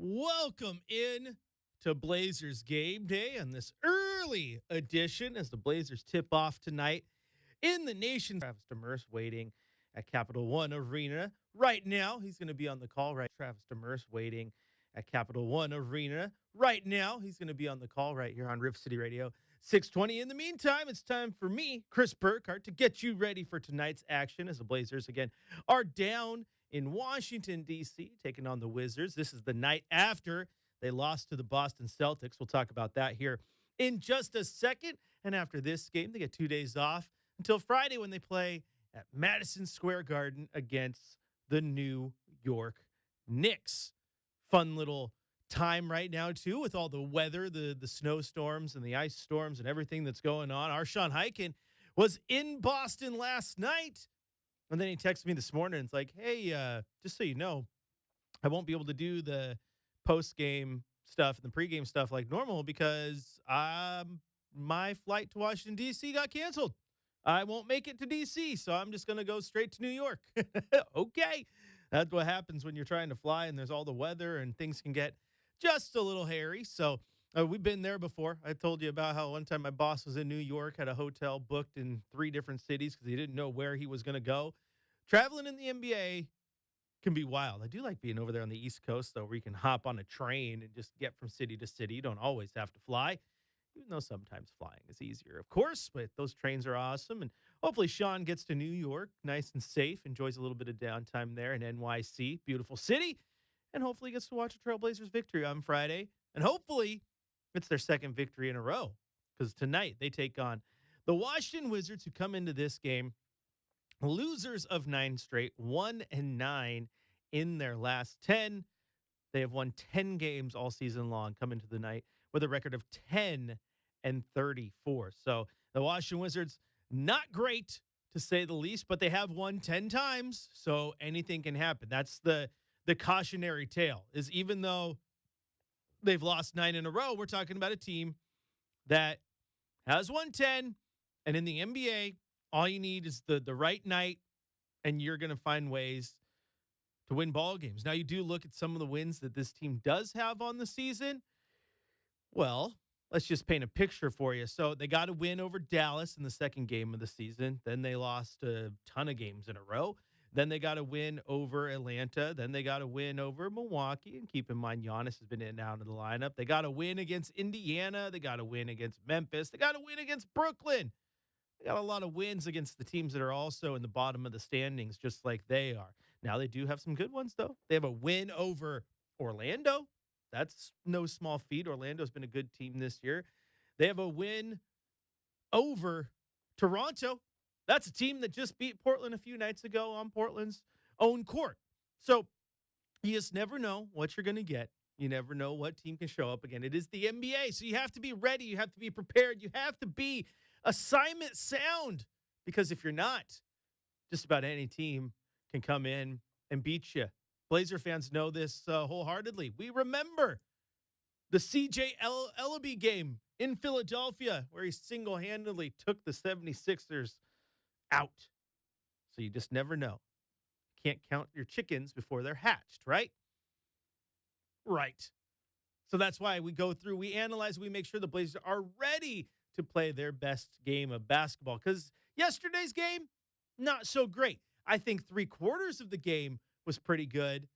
Welcome in to Blazers Game Day on this early edition as the Blazers tip off tonight in the nation's Travis Demers waiting at Capital One Arena right now. He's going to be on the call right. Travis Demers waiting at Capital One Arena right now. He's going to be on the call right here on Riff City Radio 620. In the meantime, it's time for me, Chris Burkhart, to get you ready for tonight's action as the Blazers again are down in Washington, D.C., taking on the Wizards. This is the night after they lost to the Boston Celtics. We'll talk about that here in just a second. And after this game, they get 2 days off until Friday when they play at Madison Square Garden against the New York Knicks. Fun little time right now, too, with all the weather, the snowstorms and the ice storms and everything that's going on. Arshawn Hyken was in Boston last night. And then he texted me this morning. It's like, hey, just so you know, I won't be able to do the post-game stuff and the pregame stuff like normal because my flight to Washington, D.C. got canceled. I won't make it to D.C., so I'm just going to go straight to New York. Okay. That's what happens when you're trying to fly and there's all the weather and things can get just a little hairy. So we've been there before. I told you about how one time my boss was in New York, had a hotel booked in 3 different cities because he didn't know where he was going to go. Traveling in the NBA can be wild. I do like being over there on the East Coast, though, where you can hop on a train and just get from city to city. You don't always have to fly, even though sometimes flying is easier, of course. But those trains are awesome. And hopefully Sean gets to New York nice and safe, enjoys a little bit of downtime there in NYC. Beautiful city. And hopefully gets to watch a Trailblazers victory on Friday. And hopefully it's their second victory in a row, because tonight they take on the Washington Wizards, who come into this game losers of 9 straight, 1-9 in their last 10. They have won 10 games all season long, come into the night with a record of 10-34. So the Washington Wizards, not great to say the least, but they have won 10 times, so anything can happen. That's the cautionary tale, is even though they've lost 9 in a row, we're talking about a team that has won 10, and in the NBA, all you need is the right night, and you're going to find ways to win ball games. Now, you do look at some of the wins that this team does have on the season. Well, let's just paint a picture for you. So they got a win over Dallas in the second game of the season. Then they lost a ton of games in a row. Then they got a win over Atlanta. Then they got a win over Milwaukee. And keep in mind, Giannis has been in and out of the lineup. They got a win against Indiana. They got a win against Memphis. They got a win against Brooklyn. They got a lot of wins against the teams that are also in the bottom of the standings, just like they are. Now, they do have some good ones, though. They have a win over Orlando. That's no small feat. Orlando's been a good team this year. They have a win over Toronto. That's a team that just beat Portland a few nights ago on Portland's own court. So you just never know what you're going to get. You never know what team can show up again. It is the NBA, so you have to be ready. You have to be prepared. You have to be assignment sound, because if you're not, just about any team can come in and beat you. Blazer fans know this wholeheartedly. We remember the C.J. Ellaby game in Philadelphia where he single-handedly took the 76ers out. So you just never know. Can't count your chickens before they're hatched, right? Right. So that's why we go through, we analyze, we make sure the Blazers are ready to play their best game of basketball. Because yesterday's game, not so great. I think 3/4 of the game was pretty good.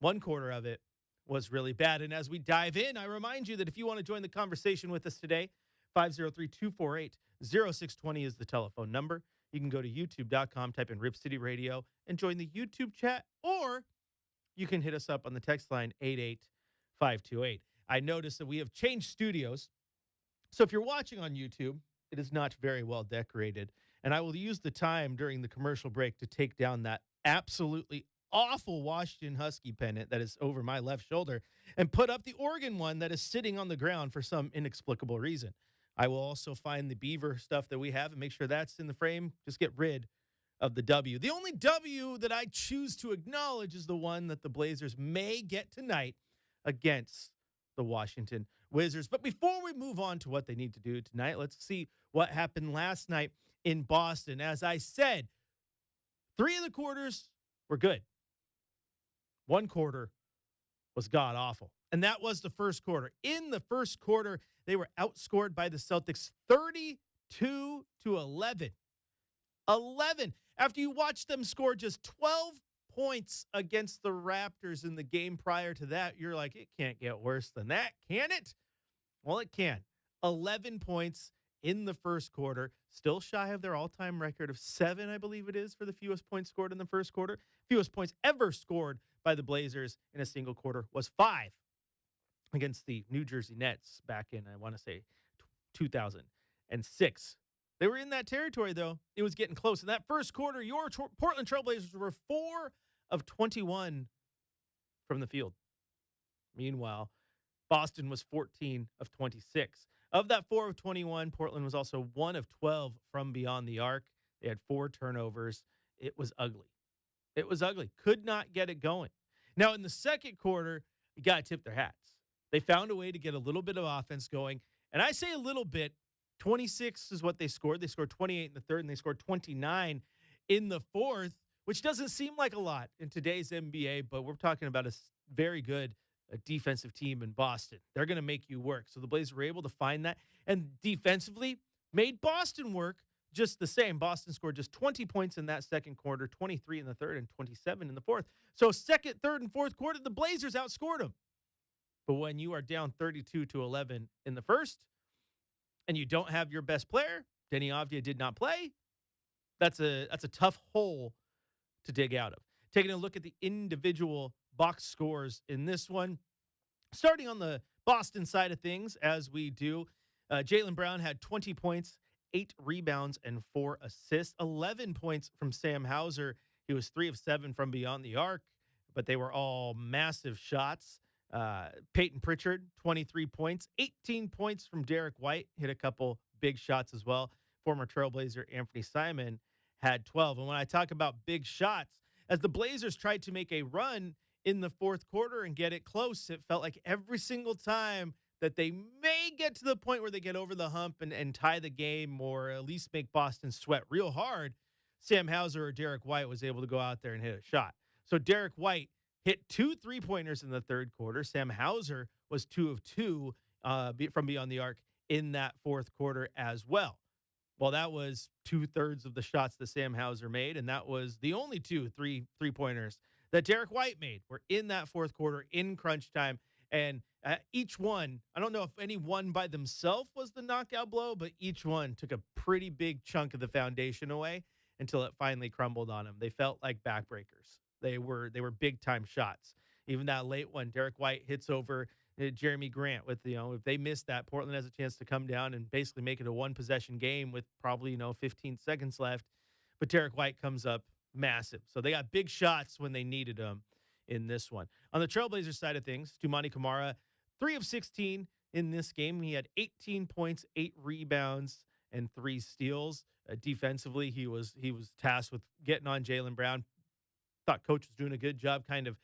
1/4 of it was really bad. And as we dive in, I remind you that if you want to join the conversation with us today, 503-248-0620 is the telephone number. You can go to youtube.com, type in Rip City Radio, and join the YouTube chat, or you can hit us up on the text line 88528. I noticed that we have changed studios. So if you're watching on YouTube, it is not very well decorated. And I will use the time during the commercial break to take down that absolutely awful Washington Husky pennant that is over my left shoulder and put up the Oregon one that is sitting on the ground for some inexplicable reason. I will also find the Beaver stuff that we have and make sure that's in the frame. Just get rid of the W. The only W that I choose to acknowledge is the one that the Blazers may get tonight against the Washington Wizards. But before we move on to what they need to do tonight, let's see what happened last night in Boston. As I said, 3 of the quarters were good. 1 quarter was god awful. And that was the first quarter. In the first quarter, they were outscored by the Celtics 32-11. 11 after you watch them score just 12 points against the Raptors in the game prior to that. You're like, it can't get worse than that, can it? Well, it can. 11 points in the first quarter, still shy of their all-time record of 7, I believe it is, for the fewest points scored in the first quarter. Fewest points ever scored by the Blazers in a single quarter was 5 against the New Jersey Nets back in, I want to say, 2006. They were in that territory, though. It was getting close. In that first quarter, your Portland Trailblazers were 4 of 21 from the field. Meanwhile, Boston was 14 of 26. Of that 4 of 21, Portland was also 1 of 12 from beyond the arc. They had 4 turnovers. It was ugly. It was ugly. Could not get it going. Now, in the second quarter, you got to tip their hats. They found a way to get a little bit of offense going. And I say a little bit. 26 is what they scored. They scored 28 in the third, and they scored 29 in the fourth, which doesn't seem like a lot in today's NBA, but we're talking about a very good defensive team in Boston. They're going to make you work. So the Blazers were able to find that, and defensively made Boston work just the same. Boston scored just 20 points in that second quarter, 23 in the third, and 27 in the fourth. So second, third, and fourth quarter, the Blazers outscored them. But when you are down 32-11 in the first, and you don't have your best player, Deni Avdija did not play, that's a tough hole to dig out of. Taking a look at the individual box scores in this one, starting on the Boston side of things, as we do, Jaylen Brown had 20 points, 8 rebounds, and 4 assists. 11 points from Sam Hauser. He was 3 of 7 from beyond the arc, but they were all massive shots. Peyton Pritchard, 23 points, 18 points from Derek White, hit a couple big shots as well. Former Trailblazer Anthony Simon had 12. And when I talk about big shots, as the Blazers tried to make a run in the fourth quarter and get it close, it felt like every single time that they may get to the point where they get over the hump and tie the game, or at least make Boston sweat real hard, Sam Hauser or Derek White was able to go out there and hit a shot. So Derek White hit 2 3-pointers in the third quarter. Sam Hauser was 2 of 2 from beyond the arc in that fourth quarter as well. Well, that was 2/3 of the shots that Sam Hauser made, and that was the only 2 3-pointers that Derek White made were in that fourth quarter in crunch time. And each one, I don't know if any one by themselves was the knockout blow, but each one took a pretty big chunk of the foundation away until it finally crumbled on them. They felt like backbreakers. They were big time shots. Even that late one, Derek White hits over Jeremy Grant with, if they miss that, Portland has a chance to come down and basically make it a 1-possession game with probably, 15 seconds left. But Derek White comes up massive. So they got big shots when they needed them in this one. On the Trailblazers side of things, Toumani Camara, 3 of 16 in this game. He had 18 points, 8 rebounds, and 3 steals. Defensively, he was tasked with getting on Jaylen Brown. Thought coach was doing a good job kind of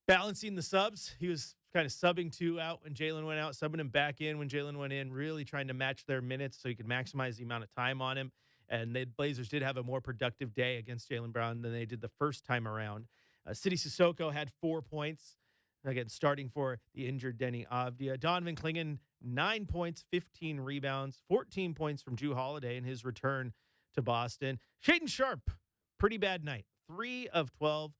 balancing the subs. He was kind of subbing 2 out when Jaylen went out, subbing him back in when Jaylen went in, really trying to match their minutes so he could maximize the amount of time on him. And the Blazers did have a more productive day against Jaylen Brown than they did the first time around. Sidi Sissoko had 4 points, again, starting for the injured Deni Avdija. Donovan Clingan, 9 points, 15 rebounds, 14 points from Jrue Holiday in his return to Boston. Shaedon Sharpe, pretty bad night. 3 of 12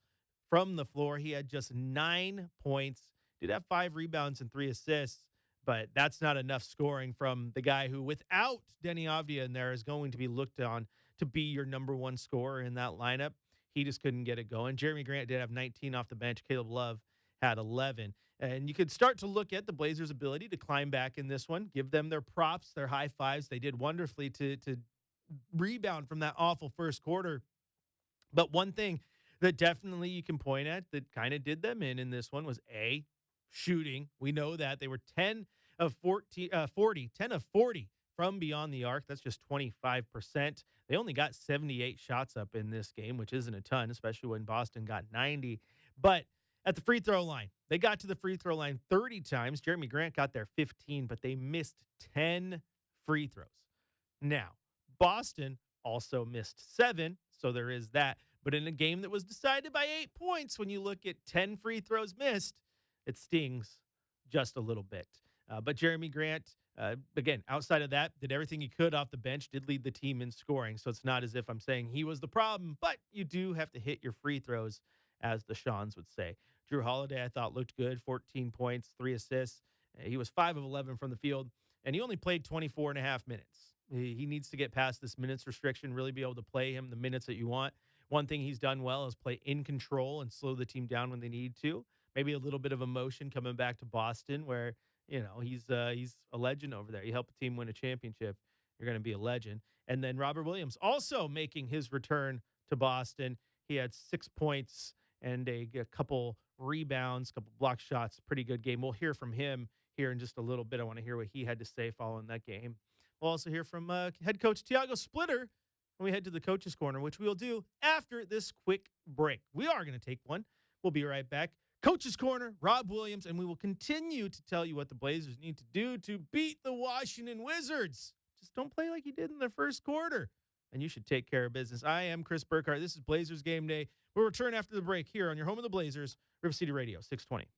from the floor. He had just 9 points, did have 5 rebounds and 3 assists, but that's not enough scoring from the guy who, without Deni Avdija in there, is going to be looked on to be your number one scorer in that lineup. He just couldn't get it going. Jeremy Grant did have 19 off the bench. Caleb Love had 11. And you could start to look at the Blazers' ability to climb back in this one, give them their props, their high fives. They did wonderfully to rebound from that awful first quarter. But one thing that definitely you can point at that kind of did them in this one was shooting. We know that they were 10 of 40 from beyond the arc. That's just 25%. They only got 78 shots up in this game, which isn't a ton, especially when Boston got 90. But at the free throw line, they got to the free throw line 30 times. Jeremy Grant got there 15, but they missed 10 free throws. Now, Boston also missed 7, so there is that. But in a game that was decided by 8 points, when you look at 10 free throws missed, it stings just a little bit. But Jeremy Grant, again, outside of that, did everything he could off the bench, did lead the team in scoring. So it's not as if I'm saying he was the problem, but you do have to hit your free throws, as the Shawns would say. Drew Holiday, I thought, looked good, 14 points, 3 assists. He was 5 of 11 from the field, and he only played 24 and a half minutes. He needs to get past this minutes restriction, really be able to play him the minutes that you want. One thing he's done well is play in control and slow the team down when they need to. Maybe a little bit of emotion coming back to Boston, where he's a legend over there. You help a team win a championship, you're going to be a legend. And then Robert Williams also making his return to Boston. He had 6 points and a couple rebounds, couple block shots. Pretty good game. We'll hear from him here in just a little bit. I want to hear what he had to say following that game. We'll also hear from head coach Tiago Splitter when we head to the coaches' corner, which we'll do after this quick break. We are going to take one. We'll be right back. Coach's Corner, Rob Williams, and we will continue to tell you what the Blazers need to do to beat the Washington Wizards. Just don't play like you did in the first quarter, and you should take care of business. I am Chris Burkhardt. This is Blazers Game Day. We'll return after the break here on your home of the Blazers, River City Radio, 620.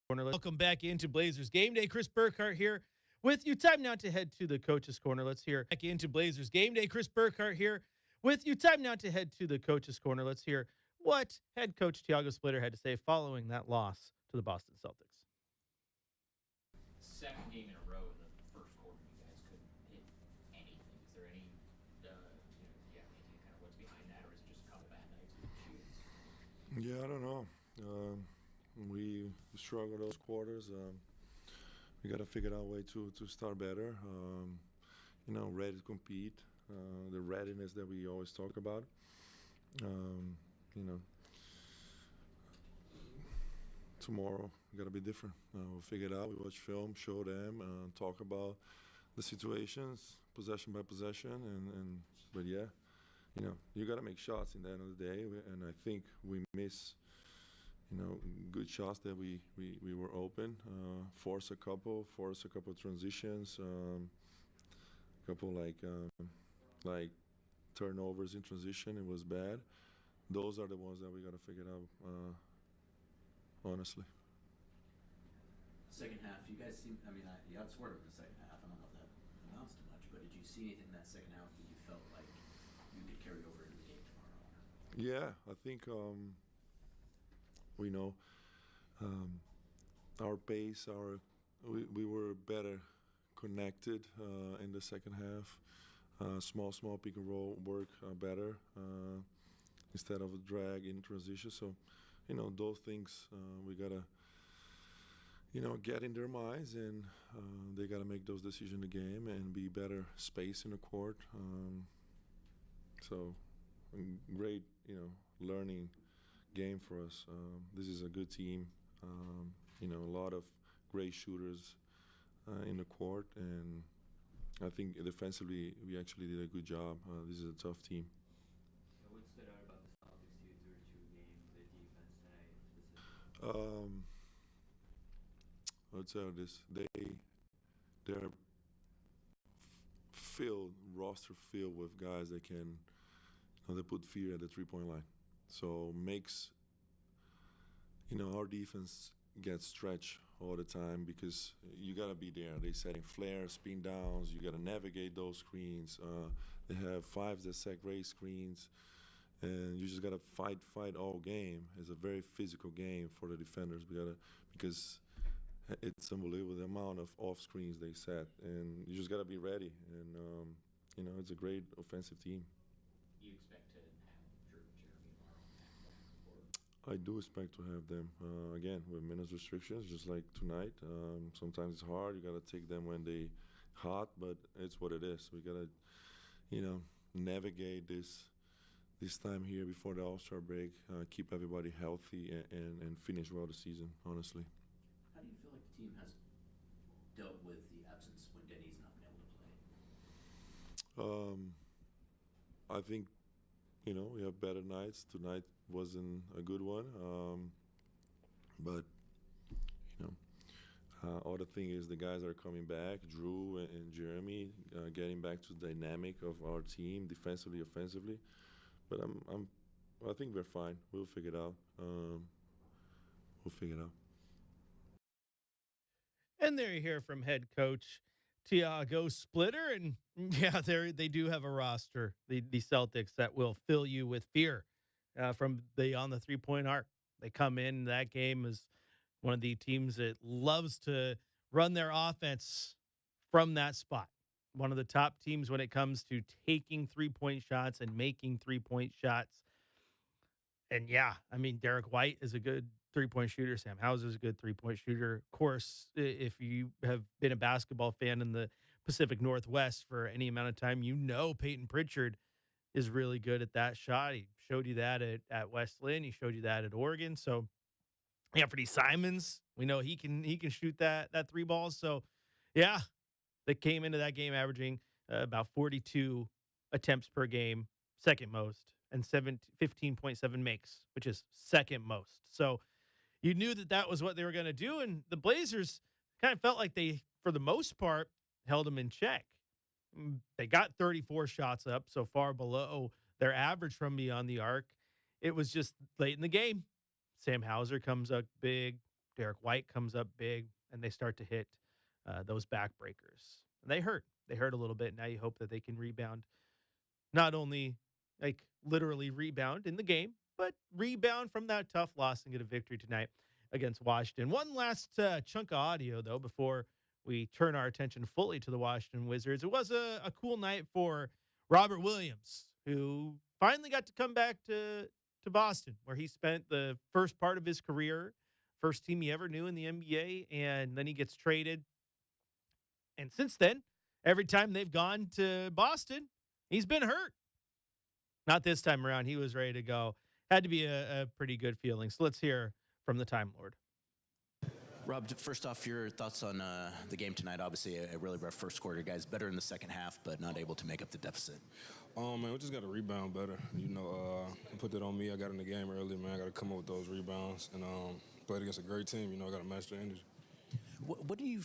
Corner. Welcome back into Blazers Game Day. Chris Burkhart here with you. Time now to head to the Coach's Corner. Let's hear back into Blazers Game Day. Chris Burkhart here with you. Time now to head to the Coach's Corner. Let's hear what head coach Tiago Splitter had to say following that loss to the Boston Celtics. Second game in a row in the first quarter, you guys couldn't hit anything. Is there any, anything kind of what's behind that, or is it just a couple bad nights with shooting? Yeah, I don't know. We struggled those quarters. We got to figure out a way to start better. Ready to compete. The readiness that we always talk about. Tomorrow got to be different. We'll figure it out. We watch film, show them, talk about the situations, possession by possession, but yeah, you got to make shots in the end of the day, and I think we miss. Good shots that we were open, force a couple transitions, couple like turnovers in transition. It was bad. Those are the ones that we got to figure out, honestly. Second half, you guys seem, you outscored in the second half. I don't know if that amounts to much, but did you see anything in that second half that you felt like you could carry over into the game tomorrow? Yeah, I think we know our pace, we were better connected in the second half. Small pick and roll work better instead of a drag in transition. So, those things we gotta, get in their minds, and they gotta make those decisions in the game and be better space in the court. So, great, learning game for us. This is a good team. A lot of great shooters in the court, and I think defensively we actually did a good job. This is a tough team. What stood out about the Celtics to you through two games, the defense tonight specifically? I'll tell you this: they're roster filled with guys that can, they put fear at the 3-point line. So makes, our defense gets stretched all the time because you got to be there. They setting flares, spin downs. You got to navigate those screens. They have fives that set great screens. And you just got to fight all game. It's a very physical game for the defenders. Because it's unbelievable the amount of off screens they set. And you just got to be ready. And, it's a great offensive team. You expect to have Jeremy tomorrow? I do expect to have them again with minutes restrictions, just like tonight. Sometimes it's hard. You got to take them when they hot, but it's what it is. We got to, navigate this time here before the All-Star break, keep everybody healthy and finish well the season. Honestly. How do you feel like the team has dealt with the absence when Deni's not been able to play? I think. We have better nights. Tonight wasn't a good one. But, other thing is the guys are coming back, Drew and Jeremy, getting back to the dynamic of our team, defensively, offensively. But I think we're fine. We'll figure it out. And there you hear from head coach Tiago Splitter, and yeah, they do have a roster, the Celtics, that will fill you with fear from on the 3-point arc. They come in that game as one of the teams that loves to run their offense from that spot. One of the top teams when it comes to taking 3-point shots and making 3-point shots. And yeah, Derek White is a good 3-point shooter. Sam Hauser is a good 3-point shooter. Of course, if you have been a basketball fan in the Pacific Northwest for any amount of time, Peyton Pritchard is really good at that shot. He showed you that at West Lynn. He showed you that at Oregon. So Anthony Simons, we know he can shoot that three balls. So yeah, they came into that game averaging about 42 attempts per game, second most, and 15.7 makes, which is second most. So you knew that was what they were going to do, and the Blazers kind of felt like they, for the most part, held them in check. They got 34 shots up, so far below their average from beyond the arc. It was just late in the game. Sam Hauser comes up big. Derek White comes up big, and they start to hit those backbreakers. And they hurt. They hurt a little bit. Now you hope that they can rebound, not only like literally rebound in the game, but rebound from that tough loss and get a victory tonight against Washington. One last chunk of audio, though, before we turn our attention fully to the Washington Wizards. It was a cool night for Robert Williams, who finally got to come back to Boston, where he spent the first part of his career, first team he ever knew in the NBA, and then he gets traded. And since then, every time they've gone to Boston, he's been hurt. Not this time around. He was ready to go. Had to be a pretty good feeling. So let's hear from the Time Lord. Rob, first off, your thoughts on the game tonight. Obviously, a really rough first quarter. Guys better in the second half, but not able to make up the deficit. Man, we just got to rebound better. Put that on me. I got in the game early, man. I got to come up with those rebounds and played against a great team. I got to match their energy. What do you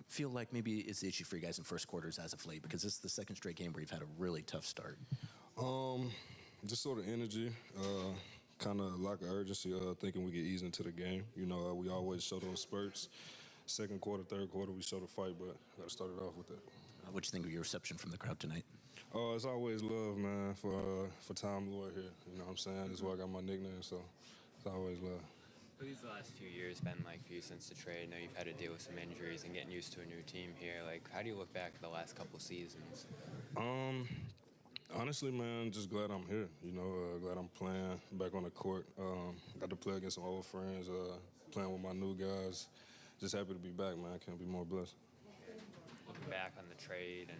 feel like maybe is the issue for you guys in first quarters as of late? Because this is the second straight game where you've had a really tough start. Just sort of energy, kind of lack of urgency, thinking we could ease into the game. We always show those spurts. Second quarter, third quarter, we show the fight, but got to start it off with that. What'd you think of your reception from the crowd tonight? It's always love, man, for Time Lord here. You know what I'm saying? That's why I got my nickname, so it's always love. What have these last 2 years been like for you since the trade? I know you've had to deal with some injuries and getting used to a new team here. Like, how do you look back at the last couple seasons? Honestly, man, just glad I'm here. Glad I'm playing back on the court. Got to play against some old friends, playing with my new guys. Just happy to be back, man. I can't be more blessed. Looking back on the trade and,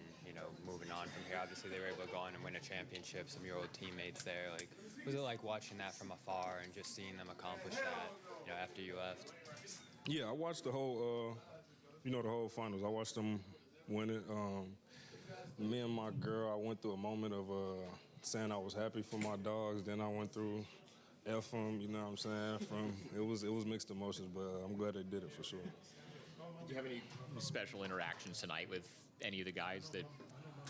moving on from here, obviously they were able to go on and win a championship, some of your old teammates there. Like, was it like watching that from afar and just seeing them accomplish that, after you left? Yeah, I watched the whole finals. I watched them win it. Me and my girl, I went through a moment of saying I was happy for my dogs. Then I went through F them, you know what I'm saying? It was mixed emotions, but I'm glad they did it for sure. Do you have any special interactions tonight with any of the guys that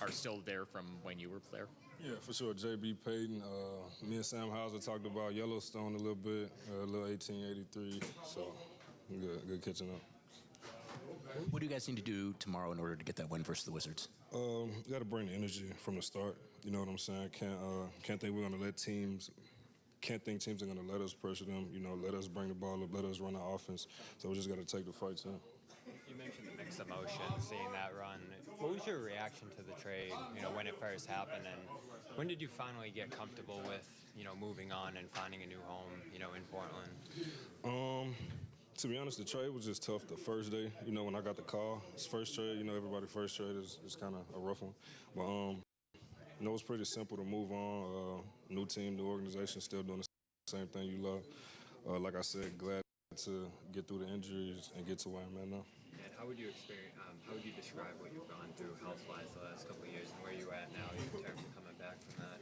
are still there from when you were there? Yeah, for sure. JB Payton, me and Sam Hauser talked about Yellowstone a little bit, a little 1883. So good catching up. What do you guys need to do tomorrow in order to get that win versus the Wizards? Got to bring the energy from the start. You know what I'm saying? Can't think we're gonna can't think teams are gonna let us pressure them. Let us bring the ball up, let us run our offense. So we just got to take the fights in. You mentioned the mixed emotions, seeing that run. What was your reaction to the trade, when it first happened? And when did you finally get comfortable with, moving on and finding a new home, in Portland? To be honest, the trade was just tough the first day. When I got the call, it's first trade. Everybody first trade is kind of a rough one. But, it was pretty simple to move on. New team, new organization, still doing the same thing you love. Like I said, glad to get through the injuries and get to where I'm at now. And how would you describe what you've gone through health-wise the last couple of years and where you're at now in terms of coming back from that?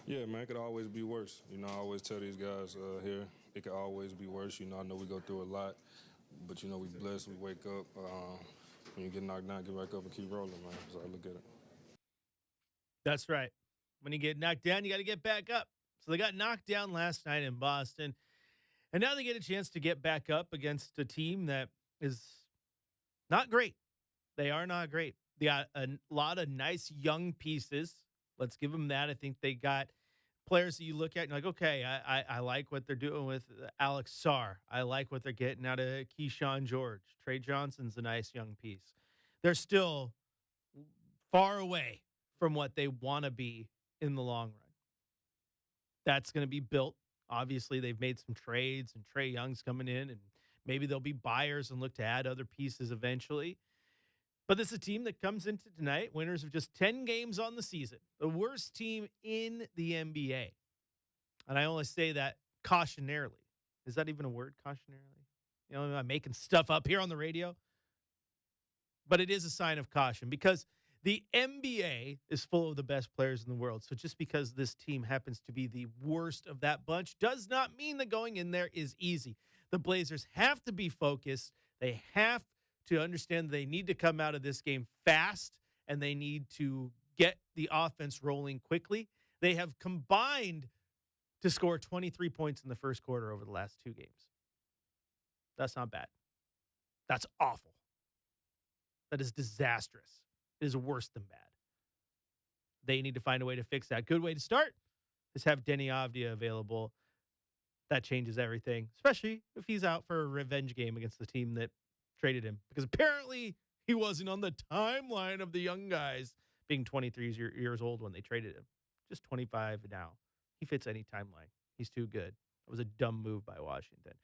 Yeah, man, it could always be worse. I always tell these guys here, it could always be worse. I know we go through a lot, but, we blessed, we wake up. When you get knocked down, get back up and keep rolling, man. So I look at it. That's right. When you get knocked down, you got to get back up. So they got knocked down last night in Boston, and now they get a chance to get back up against a team that is not great. They are not great. They got a lot of nice young pieces. Let's give them that. I think they got players that you look at and you're like, okay, I like what they're doing with Alex Sarr. I like what they're getting out of Keyshawn George. Trey Johnson's a nice young piece. They're still far away from what they want to be in the long run. That's going to be built. Obviously, they've made some trades, and Trae Young's coming in, and maybe they'll be buyers and look to add other pieces eventually. But this is a team that comes into tonight, winners of just 10 games on the season, the worst team in the NBA. And I only say that cautionarily. Is that even a word, cautionarily? Am I making stuff up here on the radio? But it is a sign of caution because the NBA is full of the best players in the world. So just because this team happens to be the worst of that bunch does not mean that going in there is easy. The Blazers have to be focused. They have to understand they need to come out of this game fast, and they need to get the offense rolling quickly. They have combined to score 23 points in the first quarter over the last two games. That's not bad. That's awful. That is disastrous. It is worse than bad. They need to find a way to fix that. Good way to start is have Deni Avdia available. That changes everything, especially if he's out for a revenge game against the team that traded him. Because apparently he wasn't on the timeline of the young guys being 23 years old when they traded him. Just 25 now. He fits any timeline. He's too good. It was a dumb move by Washington.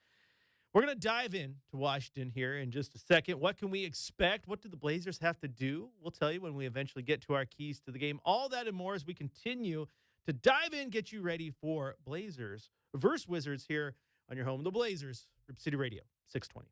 We're going to dive in to Washington here in just a second. What can we expect? What do the Blazers have to do? We'll tell you when we eventually get to our keys to the game. All that and more as we continue to dive in, get you ready for Blazers versus Wizards here on your home of the Blazers, Rip City Radio, 620.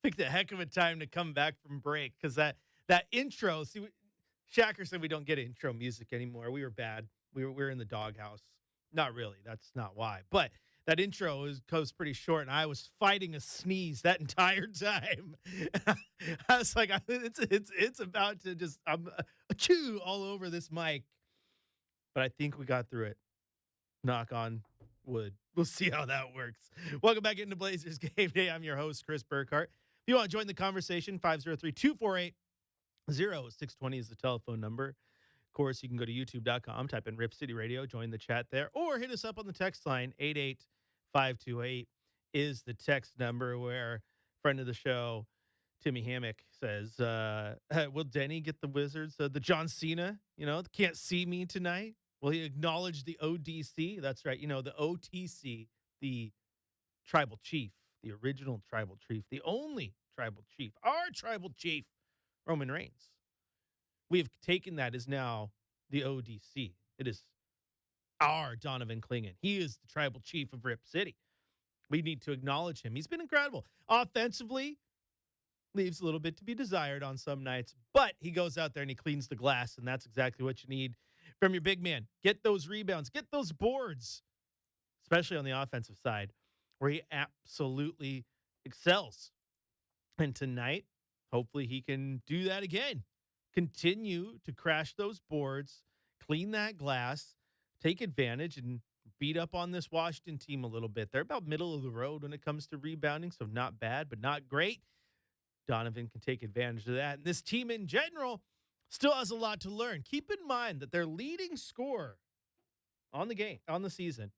picked a heck of a time to come back from break because that intro. See, Shacker said we don't get intro music anymore. We were bad. We were in the doghouse. Not really. That's not why. But that intro goes pretty short, and I was fighting a sneeze that entire time. I was like, it's about to just chew all over this mic. But I think we got through it. Knock on wood. We'll see how that works. Welcome back into Blazers Game Day. I'm your host, Chris Burkhart. If you want to join the conversation, 503-248-0620 is the telephone number. Of course, you can go to youtube.com, type in Rip City Radio, join the chat there, or hit us up on the text line. 88528 is the text number, where friend of the show, Timmy Hammock, says, will Deni get the Wizards the John Cena, can't see me tonight? Will he acknowledge the ODC? That's right. The OTC, the tribal chief, the original tribal chief, the only tribal chief, our tribal chief, Roman Reigns. We have taken that as now the ODC. It is our Donovan Clingan. He is the tribal chief of Rip City. We need to acknowledge him. He's been incredible. Offensively, leaves a little bit to be desired on some nights, but he goes out there and he cleans the glass, and that's exactly what you need from your big man. Get those rebounds, get those boards, especially on the offensive side, where he absolutely excels. And tonight, hopefully he can do that again. Continue to crash those boards, clean that glass, take advantage, and beat up on this Washington team a little bit. They're about middle of the road when it comes to rebounding, so not bad, but not great. Donovan can take advantage of that. And this team in general still has a lot to learn. Keep in mind that their leading scorer on the season,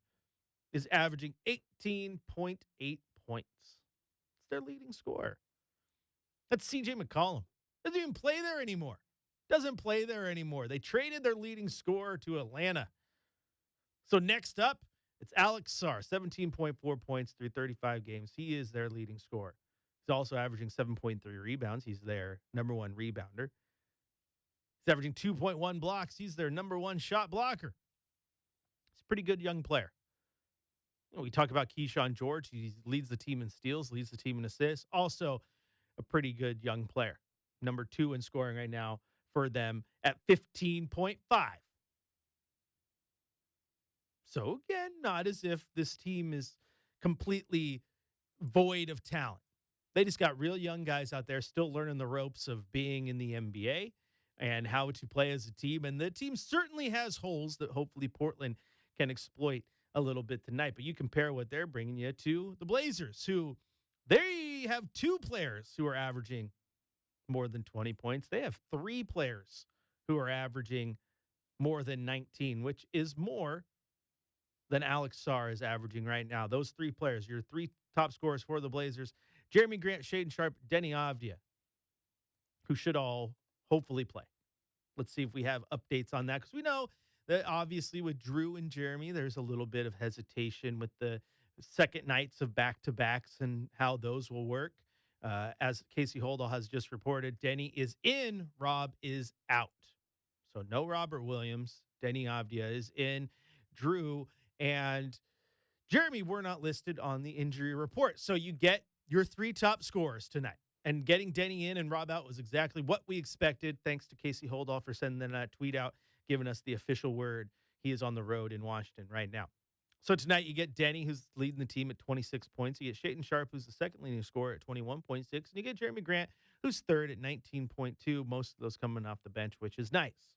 is averaging 18.8 points. It's their leading scorer. That's CJ McCollum. Doesn't even play there anymore. They traded their leading scorer to Atlanta. So next up, it's Alex Sarr, 17.4 points through 35 games. He is their leading scorer. He's also averaging 7.3 rebounds. He's their number one rebounder. He's averaging 2.1 blocks. He's their number one shot blocker. He's a pretty good young player. We talk about Keyshawn George. He leads the team in steals, leads the team in assists. Also a pretty good young player. Number 2 in scoring right now for them at 15.5. So again, not as if this team is completely void of talent. They just got real young guys out there still learning the ropes of being in the NBA and how to play as a team. And the team certainly has holes that hopefully Portland can exploit a little bit tonight. But you compare what they're bringing you to the Blazers, who they have 2 players who are averaging more than 20 points. They have 3 players who are averaging more than 19, which is more than Alex Sarr is averaging right now. Those 3 players, your 3 top scorers for the Blazers, Jeremy Grant, Shaden Sharp, Deni Avdija, who should all hopefully play. Let's see if we have updates on that, because we know that obviously with Drew and Jeremy, there's a little bit of hesitation with the second nights of back-to-backs and how those will work. As Casey Holdall has just reported, Deni is in, Rob is out. So no Robert Williams. Deni Avdija is in. Drew and Jeremy were not listed on the injury report. So you get your 3 top scorers tonight. And getting Deni in and Rob out was exactly what we expected. Thanks to Casey Holdall for sending that tweet out, giving us the official word. He is on the road in Washington right now. So tonight you get Deni, who's leading the team at 26 points. You get Shaden Sharp, who's the second leading scorer at 21.6. And you get Jeremy Grant, who's third at 19.2. Most of those coming off the bench, which is nice.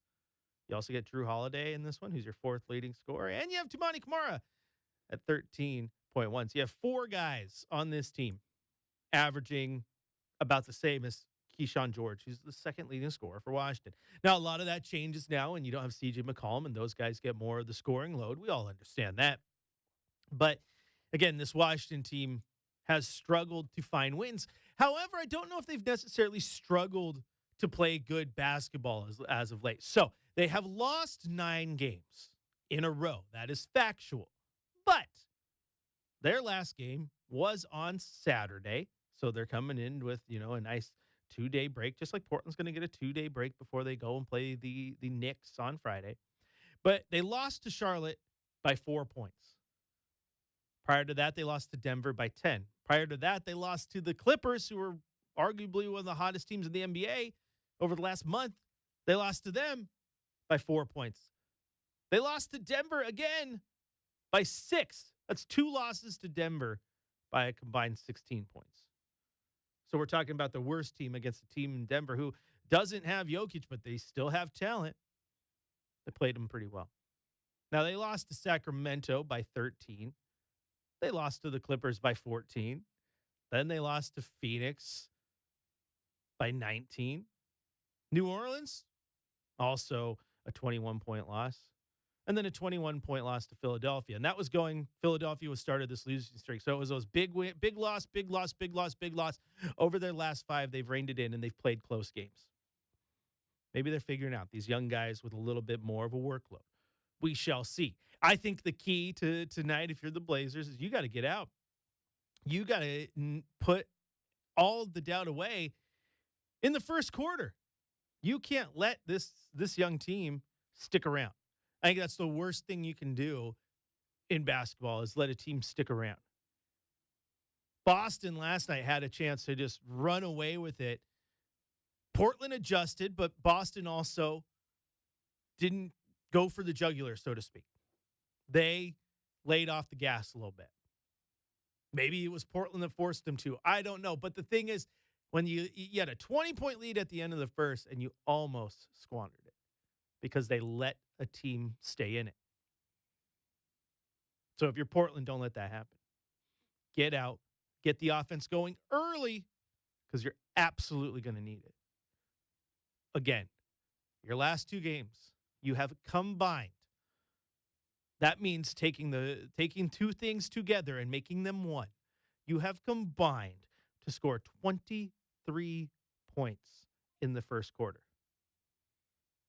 You also get Drew Holiday in this one, who's your 4th leading scorer. And you have Toumani Camara at 13.1. So you have 4 guys on this team averaging about the same as Keyshawn George, who's the second leading scorer for Washington. Now, a lot of that changes now, and you don't have CJ McCollum, and those guys get more of the scoring load. We all understand that. But again, this Washington team has struggled to find wins. However, I don't know if they've necessarily struggled to play good basketball as of late. So they have lost 9 games in a row. That is factual. But their last game was on Saturday. So they're coming in with, a nice 2-day break, just like Portland's going to get a 2-day break before they go and play the Knicks on Friday. But they lost to Charlotte by 4 points. Prior to that, they lost to Denver by 10. Prior to that, they lost to the Clippers, who were arguably one of the hottest teams in the NBA over the last month. They lost to them by 4 points. They lost to Denver again by 6. That's 2 losses to Denver by a combined 16 points. So we're talking about the worst team against a team in Denver who doesn't have Jokic, but they still have talent. They played them pretty well. Now, they lost to Sacramento by 13. They lost to the Clippers by 14. Then they lost to Phoenix by 19. New Orleans, also a 21-point loss. And then a 21-point loss to Philadelphia. And that was Philadelphia was started this losing streak. So it was those big loss. Over their last 5, they've reined it in, and they've played close games. Maybe they're figuring out these young guys with a little bit more of a workload. We shall see. I think the key to tonight, if you're the Blazers, is you got to get out. You got to put all the doubt away in the first quarter. You can't let this young team stick around. I think that's the worst thing you can do in basketball is let a team stick around. Boston last night had a chance to just run away with it. Portland adjusted, but Boston also didn't go for the jugular, so to speak. They laid off the gas a little bit. Maybe it was Portland that forced them to. I don't know. But the thing is, when you had a 20-point lead at the end of the first and you almost squandered it because they let a team stay in it. So if you're Portland, don't let that happen. Get out. Get the offense going early because you're absolutely going to need it. Again, your last 2 games, you have combined. That means taking 2 things together and making them one. You have combined to score 23 points in the first quarter.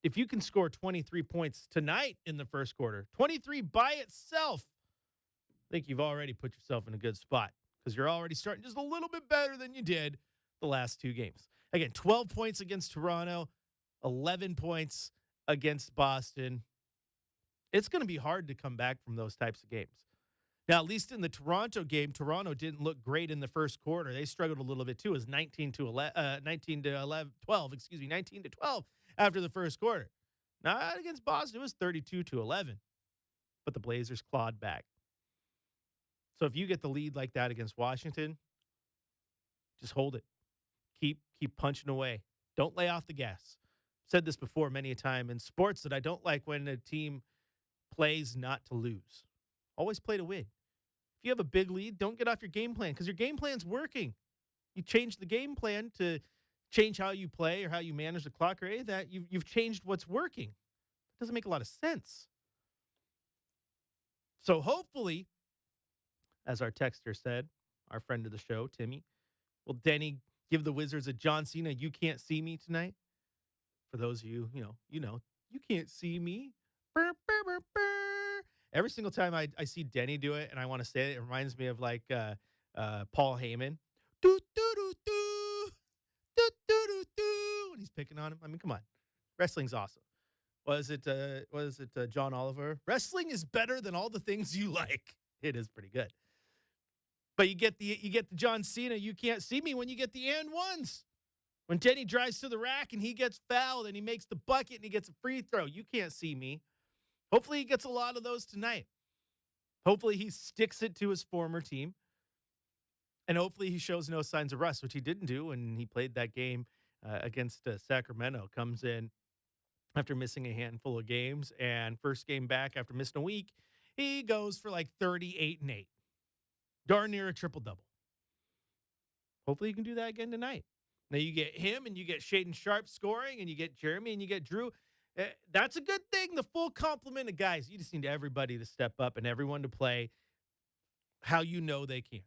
If you can score 23 points tonight in the first quarter, 23 by itself, I think you've already put yourself in a good spot because you're already starting just a little bit better than you did the last 2 games. Again, 12 points against Toronto, 11 points against Boston. It's going to be hard to come back from those types of games. Now, at least in the Toronto game, Toronto didn't look great in the first quarter. They struggled a little bit too. It was 19 to 12 after the first quarter. Not against Boston. It was 32 to 11. But the Blazers clawed back. So if you get the lead like that against Washington, just hold it. Keep punching away. Don't lay off the gas. Said this before many a time in sports that I don't like when a team plays not to lose. Always play to win. If you have a big lead, don't get off your game plan because your game plan's working. You change the game plan to change how you play or how you manage the clock or any of that. You've changed what's working. It doesn't make a lot of sense. So hopefully, as our texter said, our friend of the show, Timmy, will Deni give the Wizards a John Cena, you can't see me tonight? For those of you, you can't see me. Burr, burr, burr, burr. Every single time I see Deni do it and I want to say it, it reminds me of like Paul Heyman. Do, do, do, do. Do, do, do, do. And he's picking on him. I mean, come on. Wrestling's awesome. Was it John Oliver? Wrestling is better than all the things you like. It is pretty good. But you get the John Cena, you can't see me when you get the and ones. When Deni drives to the rack and he gets fouled and he makes the bucket and he gets a free throw, you can't see me. Hopefully he gets a lot of those tonight. Hopefully he sticks it to his former team. And hopefully he shows no signs of rust, which he didn't do when he played that game against Sacramento. Comes in after missing a handful of games. And first game back after missing a week, he goes for like 38-8. Darn near a triple-double. Hopefully you can do that again tonight. Now you get him and you get Shaden Sharp scoring and you get Jeremy and you get Drew. That's a good thing. The full complement of guys. You just need everybody to step up and everyone to play how you know they can.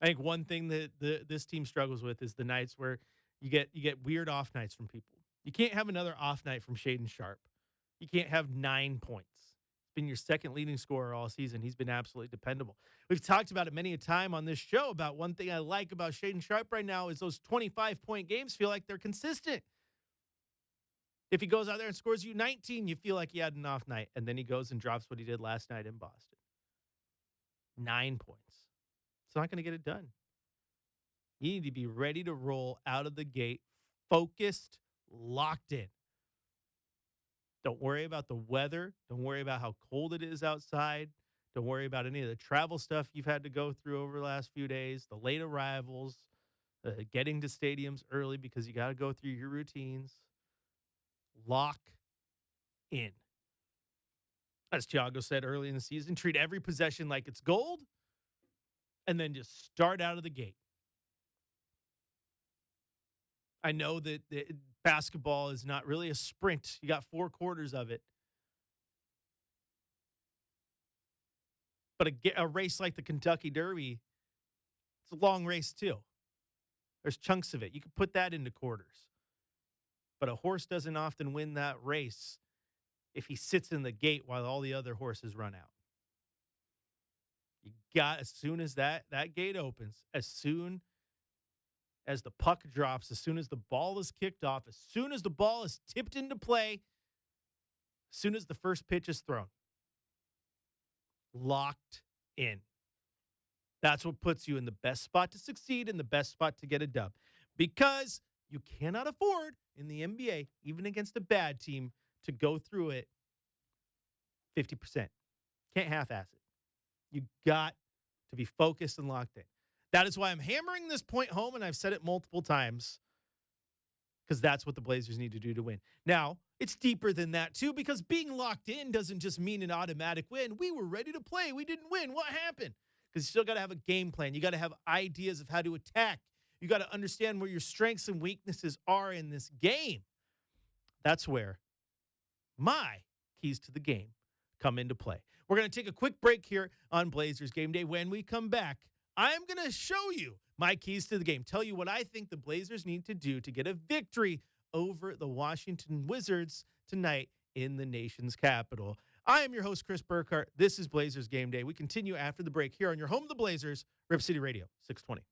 I think one thing that this team struggles with is the nights where you get weird off nights from people. You can't have another off night from Shaden Sharp. You can't have 9 points. Been your second leading scorer all season. He's been absolutely dependable. We've talked about it many a time on this show about one thing I like about Shaden Sharp right now is those 25-point games feel like they're consistent. If he goes out there and scores you 19, you feel like he had an off night, and then he goes and drops what he did last night in Boston. 9 points. It's not going to get it done. You need to be ready to roll out of the gate, focused, locked in. Don't worry about the weather. Don't worry about how cold it is outside. Don't worry about any of the travel stuff you've had to go through over the last few days, the late arrivals, getting to stadiums early because you got to go through your routines. Lock in. As Thiago said early in the season, treat every possession like it's gold and then just start out of the gate. I know that basketball is not really a sprint. You got 4 quarters of it. But a race like the Kentucky Derby, it's a long race too. There's chunks of it. You can put that into quarters. But a horse doesn't often win that race if he sits in the gate while all the other horses run out. You got, as soon as that gate opens, as soon as the puck drops, as soon as the ball is kicked off, as soon as the ball is tipped into play, as soon as the first pitch is thrown, locked in. That's what puts you in the best spot to succeed and the best spot to get a dub. Because you cannot afford in the NBA, even against a bad team, to go through it 50%. Can't half-ass it. You got to be focused and locked in. That is why I'm hammering this point home, and I've said it multiple times, because that's what the Blazers need to do to win. Now, it's deeper than that, too, because being locked in doesn't just mean an automatic win. We were ready to play. We didn't win. What happened? Because you still got to have a game plan. You got to have ideas of how to attack. You got to understand where your strengths and weaknesses are in this game. That's where my keys to the game come into play. We're going to take a quick break here on Blazers Game Day. When we come back, I'm going to show you my keys to the game, tell you what I think the Blazers need to do to get a victory over the Washington Wizards tonight in the nation's capital. I am your host, Chris Burkhart. This is Blazers Game Day. We continue after the break here on your home of the Blazers, Rip City Radio, 620.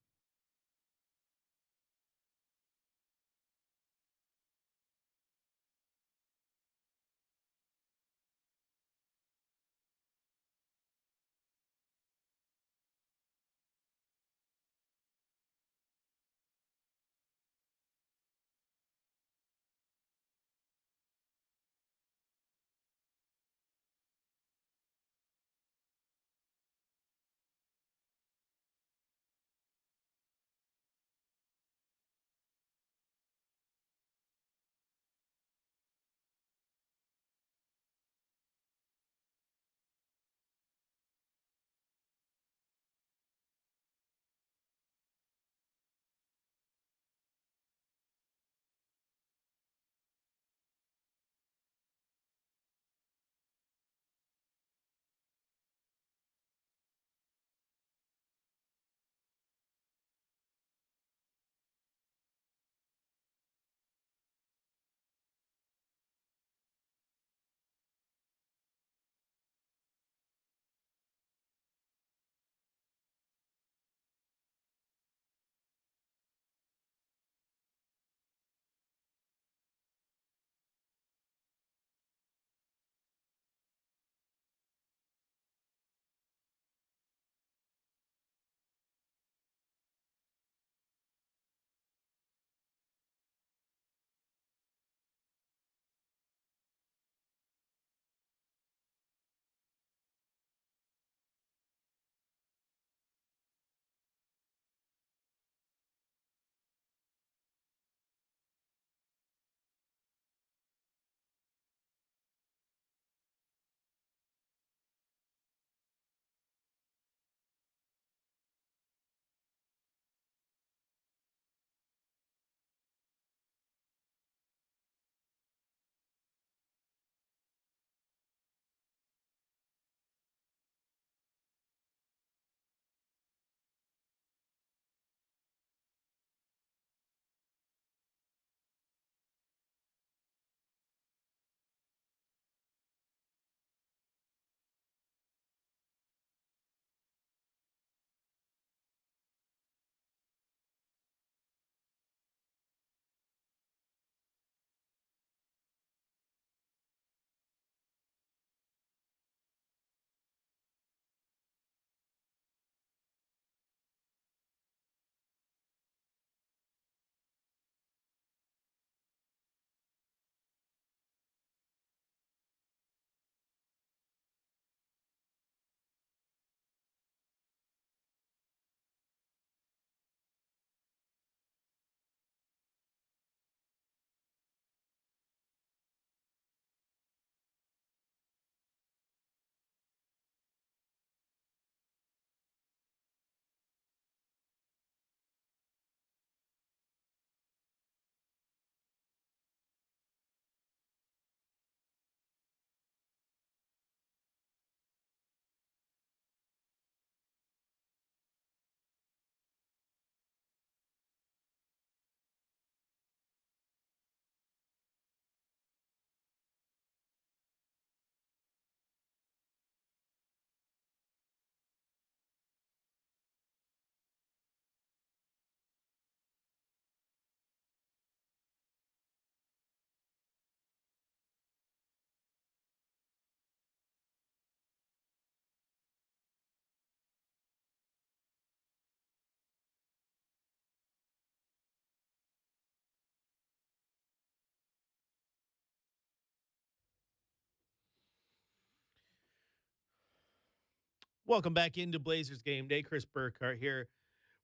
Welcome back into Blazers Game Day. Chris Burkhardt here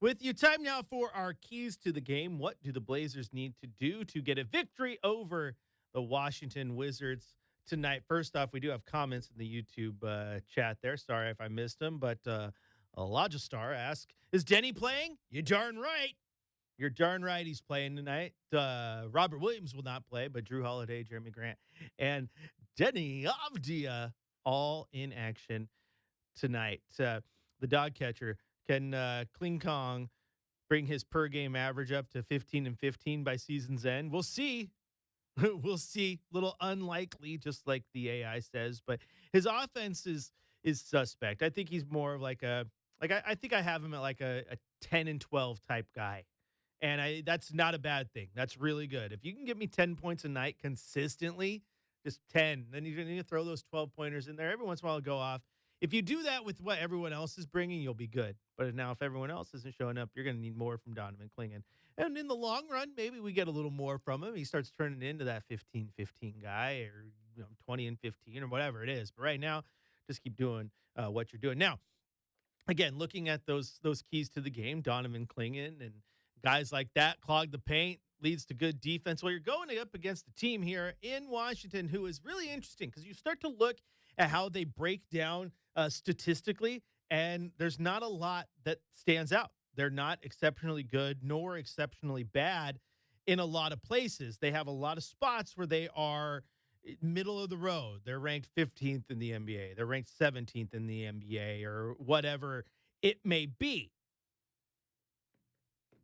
with you. Time now for our keys to the game. What do the Blazers need to do to get a victory over the Washington Wizards tonight? First off, we do have comments in the YouTube chat there. Sorry if I missed them, but Logistar asks, is Deni playing? You darn right. You're darn right he's playing tonight. Robert Williams will not play, but Drew Holiday, Jeremy Grant, and Deni Avdia all in action tonight. The dog catcher, can Kling Kong bring his per game average up to 15 and 15 by season's end? We'll see. We'll see. Little unlikely, just like the AI says, but his offense is suspect. I think he's more of like I think I have him at like a 10 and 12 type guy. And that's not a bad thing. That's really good. If you can give me 10 points a night consistently, just 10, then you need to throw those 12 pointers in there. Every once in a while, it'll go off. If you do that with what everyone else is bringing, you'll be good. But now if everyone else isn't showing up, you're going to need more from Donovan Clingan. And in the long run, maybe we get a little more from him. He starts turning into that 15-15 guy, or 20 and 15 or whatever it is. But right now, just keep doing what you're doing. Now, again, looking at those keys to the game, Donovan Clingan and guys like that clog the paint, leads to good defense. Well, you're going up against a team here in Washington who is really interesting because you start to look at how they break down statistically, and there's not a lot that stands out. They're not exceptionally good nor exceptionally bad in a lot of places. They have a lot of spots where they are middle of the road. They're ranked 15th in the NBA. They're ranked 17th in the NBA, or whatever it may be.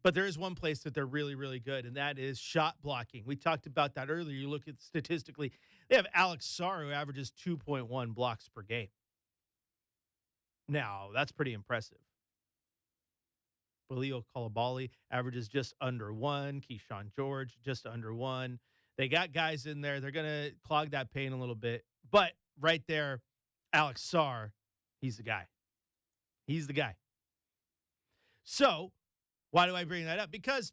But there is one place that they're really, really good, and that is shot blocking. We talked about that earlier. You look at statistically, they have Alex Sarr, who averages 2.1 blocks per game. Now, that's pretty impressive. Balio Coulibaly averages just under 1. Keyshawn George, just under 1. They got guys in there. They're going to clog that paint a little bit. But right there, Alex Sarr, he's the guy. He's the guy. So, why do I bring that up? Because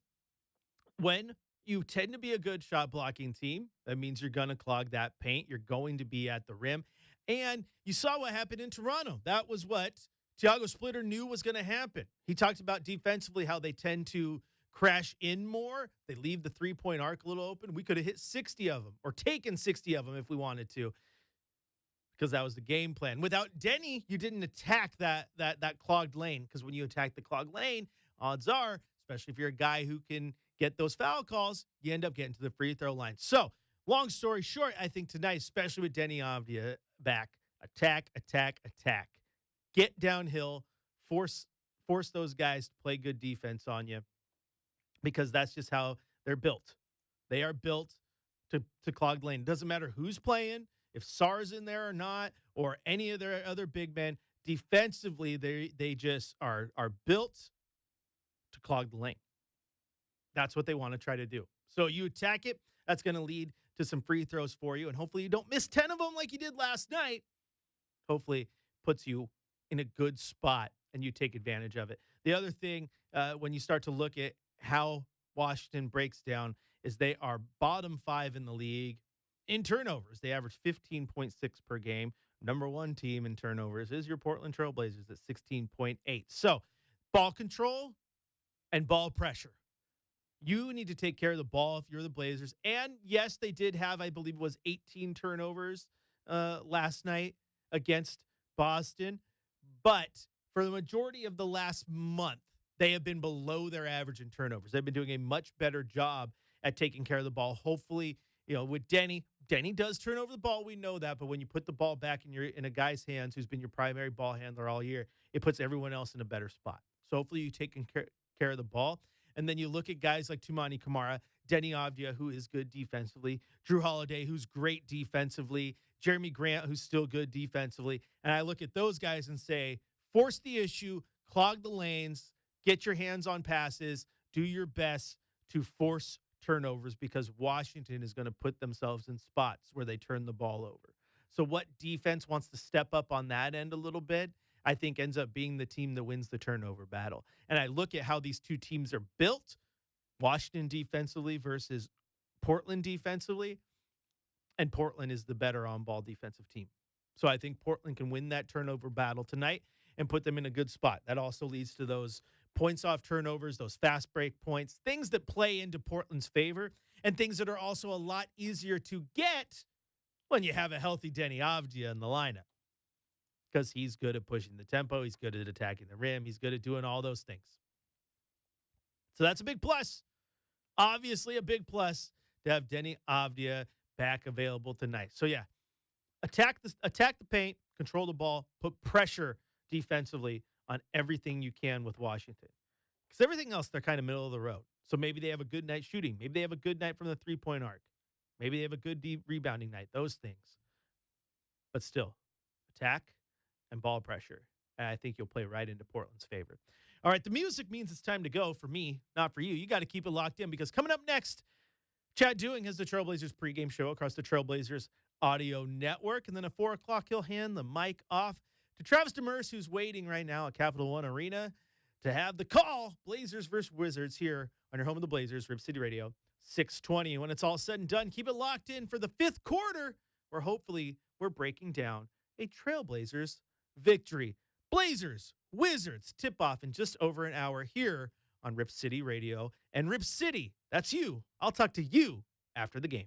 when you tend to be a good shot blocking team, that means you're going to clog that paint. You're going to be at the rim. And you saw what happened in Toronto. That was what Thiago Splitter knew was going to happen. He talked about defensively how they tend to crash in more. They leave the three-point arc a little open. We could have hit 60 of them or taken 60 of them if we wanted to, because that was the game plan. Without Deni, you didn't attack that clogged lane, because when you attack the clogged lane, odds are, especially if you're a guy who can get those foul calls, you end up getting to the free throw line. So, long story short, I think tonight, especially with Deni Avdia back, attack. Get downhill, force those guys to play good defense on you, because that's just how they're built. They are built to clog the lane. It doesn't matter who's playing, if Sarr's in there or not, or any of their other big men. Defensively, they just are built to clog the lane. That's what they want to try to do. So you attack it. That's going to lead to some free throws for you, and hopefully you don't miss 10 of them like you did last night. Hopefully puts you in a good spot and you take advantage of it. The other thing, when you start to look at how Washington breaks down, is they are bottom 5 in the league in turnovers. They average 15.6 per game. Number 1 team in turnovers is your Portland Trail Blazers at 16.8. So ball control and ball pressure. You need to take care of the ball if you're the Blazers. And yes, they did have, I believe it was 18 turnovers last night against Boston. But for the majority of the last month, they have been below their average in turnovers. They've been doing a much better job at taking care of the ball. Hopefully, with Deni does turn over the ball. We know that. But when you put the ball back in a guy's hands who's been your primary ball handler all year, it puts everyone else in a better spot. So hopefully you take care of the ball. And then you look at guys like Toumani Camara, Deni Avdia, who is good defensively, Drew Holiday, who's great defensively, Jeremy Grant, who's still good defensively. And I look at those guys and say, force the issue, clog the lanes, get your hands on passes, do your best to force turnovers, because Washington is going to put themselves in spots where they turn the ball over. So what defense wants to step up on that end a little bit, I think ends up being the team that wins the turnover battle. And I look at how these two teams are built, Washington defensively versus Portland defensively, and Portland is the better on-ball defensive team. So I think Portland can win that turnover battle tonight. and put them in a good spot. That also leads to those points off turnovers, those fast break points, things that play into Portland's favor, and things that are also a lot easier to get when you have a healthy Deni Avdia in the lineup. Because he's good at pushing the tempo, he's good at attacking the rim, he's good at doing all those things. So that's a big plus. Obviously, a big plus to have Deni Avdia back available tonight. So yeah, attack the paint, control the ball, put pressure defensively on everything you can with Washington. Because everything else, they're kind of middle of the road. So maybe they have a good night shooting. Maybe they have a good night from the three-point arc. Maybe they have a good deep rebounding night. Those things. But still, attack and ball pressure. And I think you'll play right into Portland's favor. All right, the music means it's time to go for me, not for you. You got to keep it locked in because coming up next, Chad Doing has the Trailblazers pregame show across the Trailblazers audio network. And then at 4 o'clock, he'll hand the mic off to Travis Demers, who's waiting right now at Capital One Arena to have the call, Blazers versus Wizards, here on your home of the Blazers, Rip City Radio, 620. And when it's all said and done, keep it locked in for the fifth quarter, where hopefully we're breaking down a Trailblazers victory. Blazers, Wizards, tip-off in just over an hour here on Rip City Radio. And Rip City, that's you. I'll talk to you after the game.